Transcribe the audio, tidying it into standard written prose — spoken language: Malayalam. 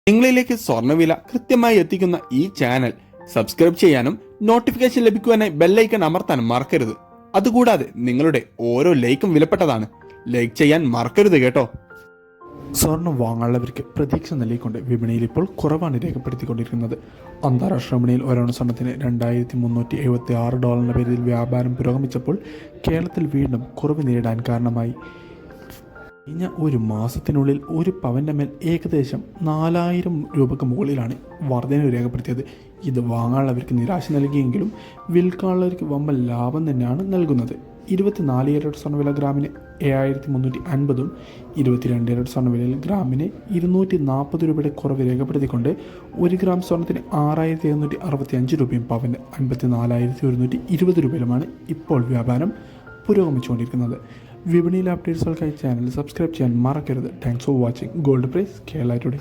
നിങ്ങളിലേക്ക് സ്വർണ്ണവില കൃത്യമായി എത്തിക്കുന്ന ഈ ചാനൽ സബ്സ്ക്രൈബ് ചെയ്യാനും നോട്ടിഫിക്കേഷൻ ലഭിക്കുവാനായി ബെല്ലൈക്കൺ അമർത്താനും മറക്കരുത്. അതുകൂടാതെ നിങ്ങളുടെ ഓരോ ലൈക്കും വിലപ്പെട്ടതാണ്. ലൈക്ക് ചെയ്യാൻ മറക്കരുത് കേട്ടോ. സ്വർണം വാങ്ങാനുള്ളവർക്ക് പ്രതീക്ഷ നൽകിക്കൊണ്ട് വിപണിയിൽ ഇപ്പോൾ കുറവാണ് രേഖപ്പെടുത്തിക്കൊണ്ടിരിക്കുന്നത്. അന്താരാഷ്ട്ര വിപണിയിൽ ഒരൗൺസ് സ്വർണത്തിന് $2376 പേരിൽ വ്യാപാരം പുരോഗമിച്ചപ്പോൾ കേരളത്തിൽ വീണ്ടും കുറവ് നേരിടാൻ കാരണമായി. കഴിഞ്ഞ ഒരു മാസത്തിനുള്ളിൽ ഒരു പവൻ്റെ മേൽ ഏകദേശം 4000 രൂപയ്ക്ക് മുകളിലാണ് വർധനവ് രേഖപ്പെടുത്തിയത്. ഇത് വാങ്ങാനുള്ളവർക്ക് നിരാശ നൽകിയെങ്കിലും വിൽക്കാനുള്ളവർക്ക് വമ്പൻ ലാഭം തന്നെയാണ് നൽകുന്നത്. 24 ക്യാരറ്റ് സ്വർണ്ണവില ഗ്രാമിന് 7350 22 ക്യാരറ്റ് സ്വർണ്ണവിലയിൽ ഗ്രാമിന് 240 രൂപയുടെ കുറവ് രേഖപ്പെടുത്തിക്കൊണ്ട് 1 ഗ്രാം സ്വർണ്ണത്തിന് 6765 രൂപയും പവന് 54,120 രൂപയിലുമാണ് ഇപ്പോൾ വ്യാപാരം പുരോഗമിച്ചുകൊണ്ടിരിക്കുന്നത്. വിപണിയിലെ അപ്ഡേറ്റ്സുകൾക്കായി ചാനൽ സബ്സ്ക്രൈബ് ചെയ്യാൻ മറക്കരുത്. Thanks for watching. Gold price Kerala today.